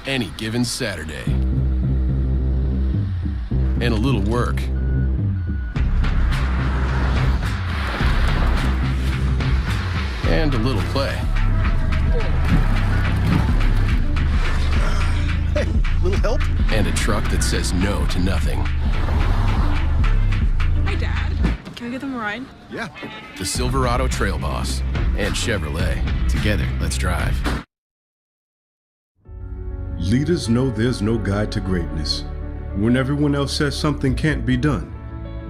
any given Saturday. And a little work. And a little play. Hey, little help? And a truck that says no to nothing. Hi, Dad. Can we give them a ride? Yeah. The Silverado Trail Boss and Chevrolet. Together, let's drive. Leaders know there's no guide to greatness. When everyone else says something can't be done,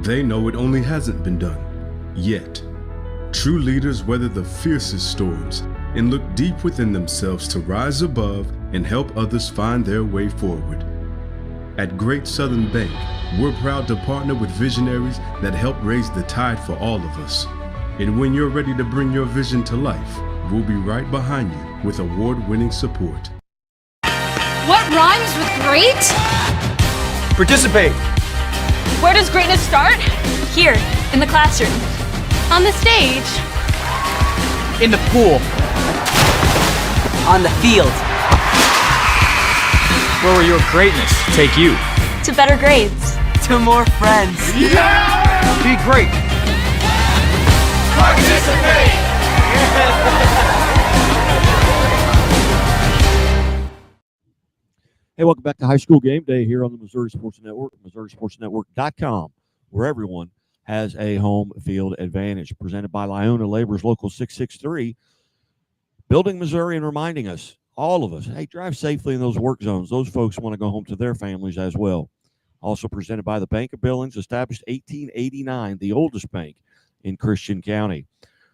they know it only hasn't been done yet. True leaders weather the fiercest storms and look deep within themselves to rise above and help others find their way forward. At Great Southern Bank, we're proud to partner with visionaries that help raise the tide for all of us. And when you're ready to bring your vision to life, we'll be right behind you with award-winning support. What rhymes with great? Participate. Where does greatness start? Here, in the classroom. On the stage. In the pool. On the field. Where will your greatness take you? To better grades. To more friends. Yeah! Be great. Participate! Hey, welcome back to High School Game Day here on the Missouri Sports Network, MissouriSportsNetwork.com, where everyone has a home field advantage. Presented by Lyona Labor's Local 663, building Missouri and reminding us, all of us, hey, drive safely in those work zones. Those folks want to go home to their families as well. Also presented by the Bank of Billings, established 1889, the oldest bank in Christian County.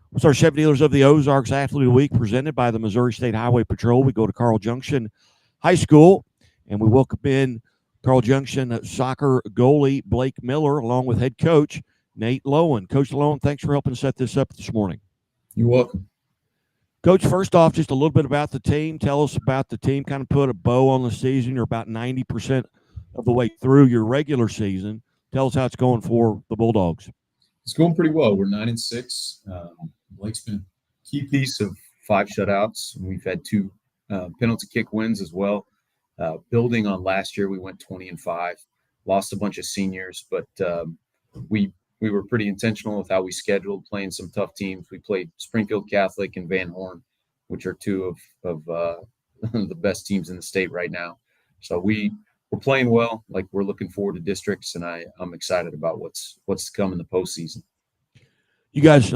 What's our Chevy Dealers of the Ozarks Athlete of the Week, presented by the Missouri State Highway Patrol. We go to Carl Junction High School, and we welcome in Carl Junction soccer goalie Blake Miller, along with head coach Nate Lowen. Coach Lowen, thanks for helping set this up this morning. You're welcome. Coach, first off, just a little bit about the team. Tell us about the team. Kind of put a bow on the season. You're about 90% of the way through your regular season. Tell us how it's going for the Bulldogs. It's going pretty well. We're 9-6. Blake's been a key piece of 5 shutouts. We've had 2 penalty kick wins as well. Building on last year, we went 20-5. Lost a bunch of seniors, but we were pretty intentional with how we scheduled, playing some tough teams. We played Springfield Catholic and Van Horn, which are 2 of the best teams in the state right now. So we're playing well. Like, we're looking forward to districts, and I'm excited about what's to come in the postseason. You guys,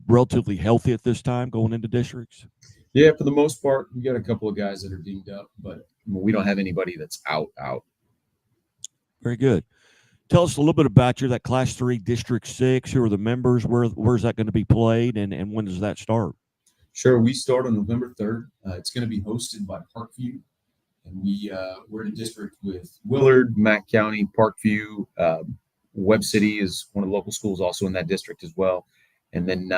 relatively healthy at this time going into districts? Yeah, for the most part. We got a couple of guys that are dinged up, but we don't have anybody that's out. Very good. Tell us a little bit about that Class 3 District 6. Who are the members? Where's that going to be played, and when does that start? Sure. We start on November 3rd. It's going to be hosted by Parkview, and we're in a district with Willard, Mack County, Parkview. Webb City is one of the local schools also in that district as well. And then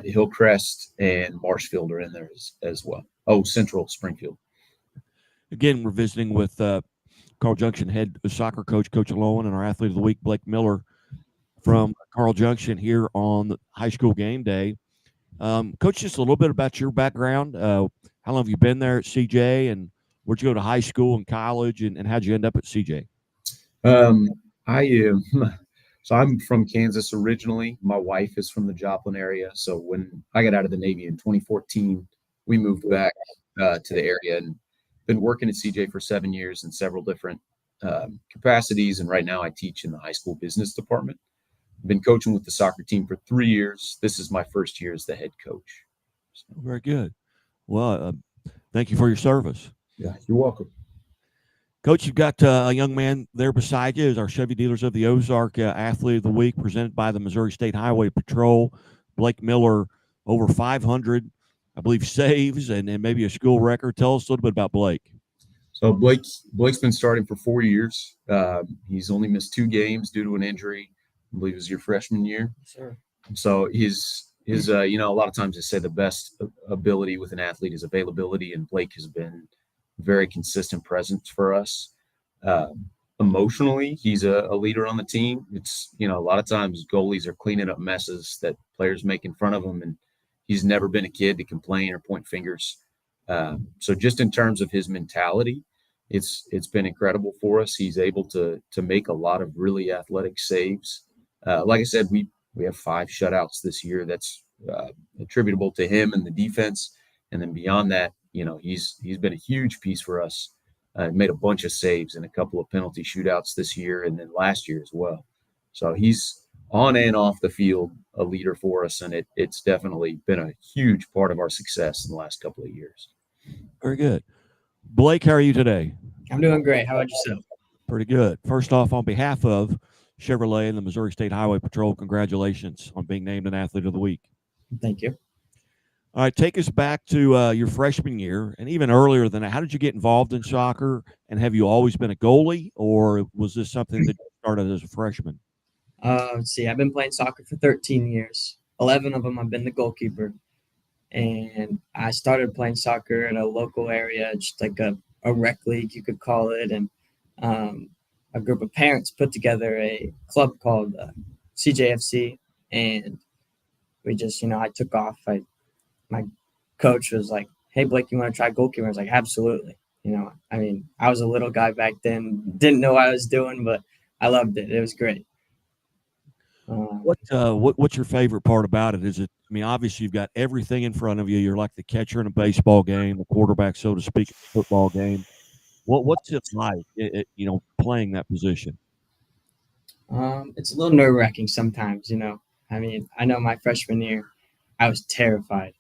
Hillcrest and Marshfield are in there as well. Oh, Central Springfield. Again, we're visiting with Carl Junction head soccer coach, Coach Lowen, and our athlete of the week, Blake Miller, from Carl Junction here on High School Game Day. Coach, just a little bit about your background. How long have you been there at CJ, and where'd you go to high school and college, and how'd you end up at CJ? So I'm from Kansas originally. My wife is from the Joplin area. So when I got out of the Navy in 2014, we moved back to the area and been working at CJ for 7 years in several different capacities. And right now I teach in the high school business department. I've been coaching with the soccer team for 3 years. This is my first year as the head coach. So. Very good. Well, thank you for your service. Yeah, you're welcome. Coach, you've got a young man there beside you, is our Chevy Dealers of the Ozark Athlete of the Week, presented by the Missouri State Highway Patrol. Blake Miller, over 500, I believe, saves and maybe a school record. Tell us a little bit about Blake. So Blake's been starting for 4 years. He's only missed 2 games due to an injury. I believe it was your freshman year. Sure. So his a lot of times they say the best ability with an athlete is availability, and Blake has been very consistent presence for us. Emotionally, he's a leader on the team. It's, a lot of times goalies are cleaning up messes that players make in front of him, and he's never been a kid to complain or point fingers. So just in terms of his mentality, it's been incredible for us. He's able to make a lot of really athletic saves. Like I said, we have 5 shutouts this year. That's attributable to him and the defense. And then beyond that, he's been a huge piece for us. Made a bunch of saves in a couple of penalty shootouts this year and then last year as well. So he's on and off the field a leader for us, and it's definitely been a huge part of our success in the last couple of years. Very good. Blake, how are you today? I'm doing great. How about yourself? Pretty good. First off, on behalf of Chevrolet and the Missouri State Highway Patrol, congratulations on being named an Athlete of the Week. Thank you. All right, take us back to your freshman year and even earlier than that. How did you get involved in soccer, and have you always been a goalie, or was this something that you started as a freshman? Let's see. I've been playing soccer for 13 years. 11 of them I've been the goalkeeper. And I started playing soccer in a local area, just like a rec league, you could call it. And a group of parents put together a club called CJFC. And we just, I took off. My coach was like, "Hey, Blake, you want to try goalkeeper?" I was like, "Absolutely." I was a little guy back then, didn't know what I was doing, but I loved it. It was great. What's your favorite part about it? Is it? Obviously you've got everything in front of you. You're like the catcher in a baseball game, the quarterback, so to speak, in a football game. What's it like? Playing that position. It's a little nerve-wracking sometimes. I know my freshman year, I was terrified.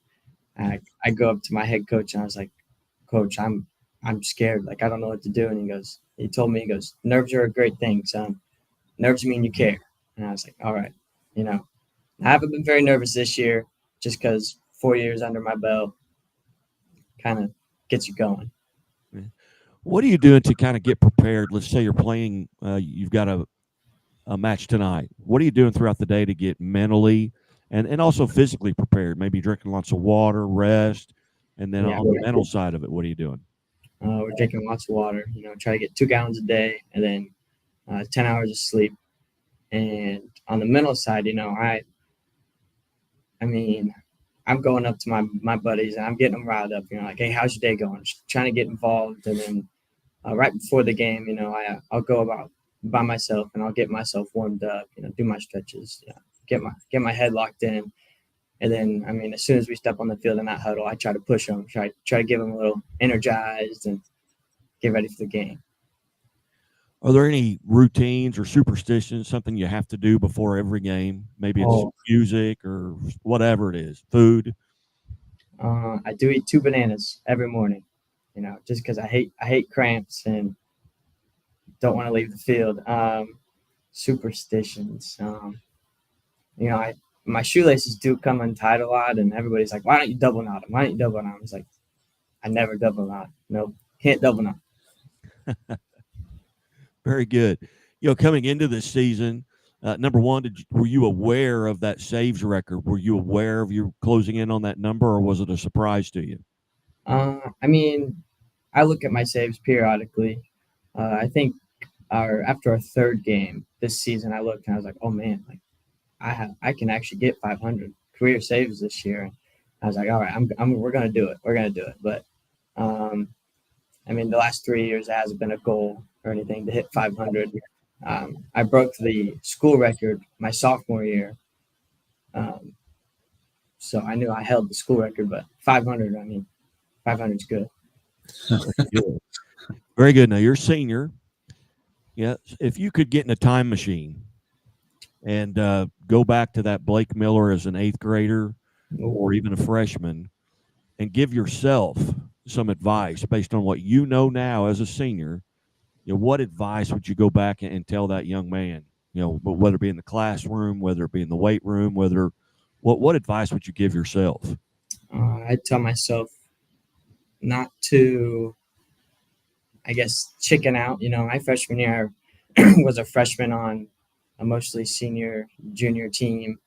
I go up to my head coach and I was like, "Coach, I'm scared. Like, I don't know what to do." And he told me, "Nerves are a great thing, son. Nerves mean you care." And I was like, "All right." I haven't been very nervous this year just because 4 years under my belt kind of gets you going. What are you doing to kind of get prepared? Let's say you're playing, you've got a match tonight. What are you doing throughout the day to get mentally and also physically prepared? Maybe drinking lots of water, rest, and then on the mental side of it, what are you doing? We're drinking lots of water, try to get 2 gallons a day and then 10 hours of sleep. And on the mental side, I'm going up to my buddies and I'm getting them riled up, like, "Hey, how's your day going?" Just trying to get involved. And then right before the game, I'll go about by myself and I'll get myself warmed up, do my stretches, get my head locked in. And then, as soon as we step on the field in that huddle, I try to push them, try to give them a little energized and get ready for the game. Are there any routines or superstitions, something you have to do before every game? Maybe it's music or whatever it is, food. I do eat 2 bananas every morning, just because I hate cramps and don't want to leave the field. Superstitions. My shoelaces do come untied a lot, and everybody's like, "Why don't you double knot them? Why don't you double knot them?" It's like, I never double knot. No, can't double knot. Very good. Coming into this season, number one, were you aware of that saves record? Were you aware of you closing in on that number, or was it a surprise to you? I look at my saves periodically. I think after our 3rd game this season, I looked and I was like, "Oh man, like I can actually get 500 career saves this year." And I was like, "All right, we're gonna do it. We're gonna do it." But the last 3 years it hasn't been a goal or anything to hit 500. I broke the school record my sophomore year. So I knew I held the school record, but 500, 500 is good. Good. Very good. Now you're a senior. Yeah. If you could get in a time machine and go back to that Blake Miller as an 8th grader or even a freshman and give yourself some advice based on what you know now as a senior, what advice would you go back and tell that young man? Whether it be in the classroom, whether it be in the weight room, what advice would you give yourself? I'd tell myself not to, chicken out. My freshman year was a freshman on a mostly senior, junior team,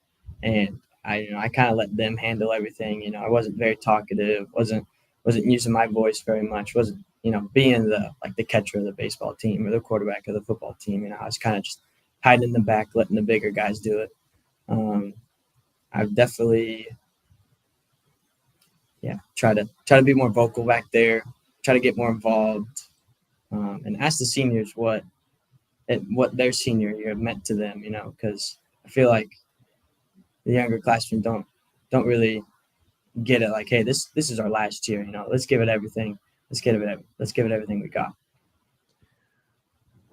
and I kind of let them handle everything. I wasn't very talkative, wasn't using my voice very much, wasn't being the catcher of the baseball team or the quarterback of the football team. I was kind of just hiding in the back, letting the bigger guys do it. I've definitely try to be more vocal back there, try to get more involved, and ask the seniors what their senior year meant to them, because I feel like the younger classmen don't really get it. Like, hey, this is our last year, let's give it everything. Let's give it everything we got.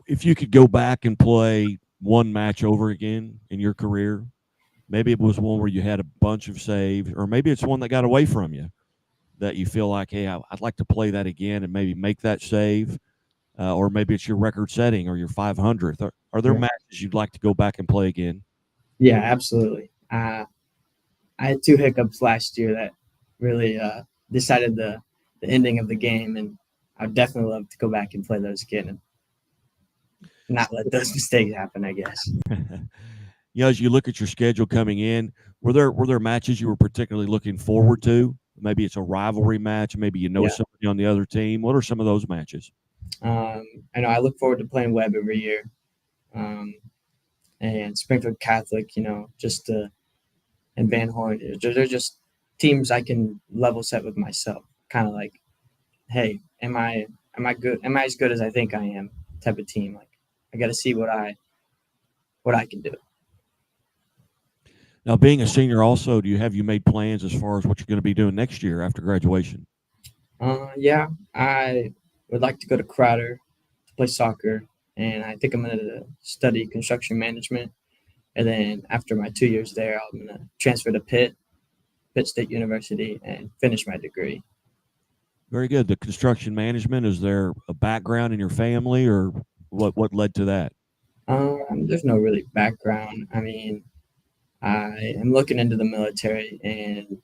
If you could go back and play one match over again in your career, maybe it was one where you had a bunch of saves, or maybe it's one that got away from you that you feel like, hey, I'd like to play that again and maybe make that save, or maybe it's your record setting or your 500th. Are there matches you'd like to go back and play again? Yeah, absolutely. I had 2 hiccups last year that really decided the ending of the game, and I'd definitely love to go back and play those again and not let those mistakes happen, I guess. As you look at your schedule coming in, were there matches you were particularly looking forward to? Maybe it's a rivalry match. Maybe somebody on the other team. What are some of those matches? I know I look forward to playing Webb every year, and Springfield Catholic. And Van Horn. They're just teams I can level set with myself. Kind of like, hey, am I good? Am I as good as I think I am? Type of team. Like, I got to see what I can do. Now, being a senior, also, have you made plans as far as what you're going to be doing next year after graduation? Yeah, I would like to go to Crowder to play soccer, and I think I'm going to study construction management. And then after my 2 years there, I'm going to transfer to Pitt State University, and finish my degree. Very good. The construction management, is there a background in your family, or what led to that? There's no really background. I mean, I am looking into the military, and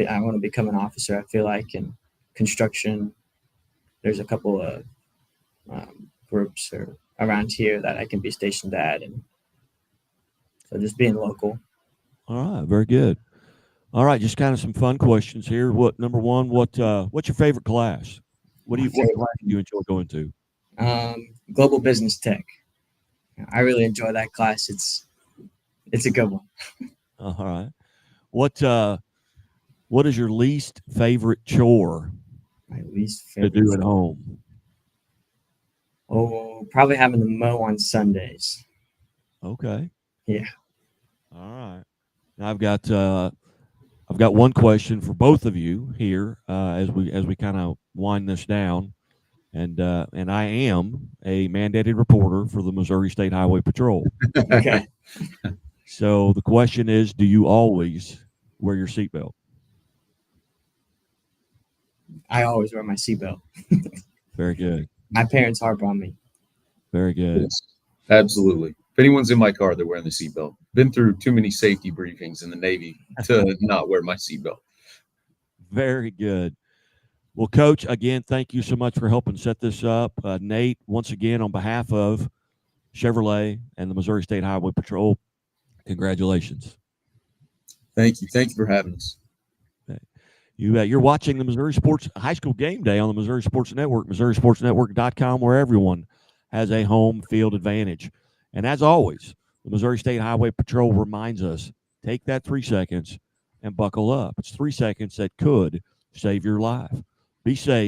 I want to become an officer. I feel like in construction, there's a couple of groups around here that I can be stationed at, and so just being local. All right, very good. All right, just kind of some fun questions here. Number one, what's your favorite class? What class do you enjoy going to? Global Business Tech. I really enjoy that class. It's a good one. All right. What is your least favorite chore My least favorite to do at home? Oh, probably having to mow on Sundays. Okay. Yeah. All right. Now I've got one question for both of you here as we kind of wind this down, and I am a mandated reporter for the Missouri State Highway Patrol. Okay. So the question is, do you always wear your seatbelt? I always wear my seatbelt. Very good. My parents harp on me. Very good. Yes, absolutely. If anyone's in my car, they're wearing the seatbelt. Been through too many safety briefings in the Navy to not wear my seatbelt. Very good. Well, Coach, again, thank you so much for helping set this up. Nate, once again, on behalf of Chevrolet and the Missouri State Highway Patrol, congratulations. Thank you. Thank you for having us. You're watching the Missouri Sports High School Game Day on the Missouri Sports Network, MissouriSportsNetwork.com, where everyone has a home field advantage. And as always, the Missouri State Highway Patrol reminds us, take that 3 seconds and buckle up. It's 3 seconds that could save your life. Be safe.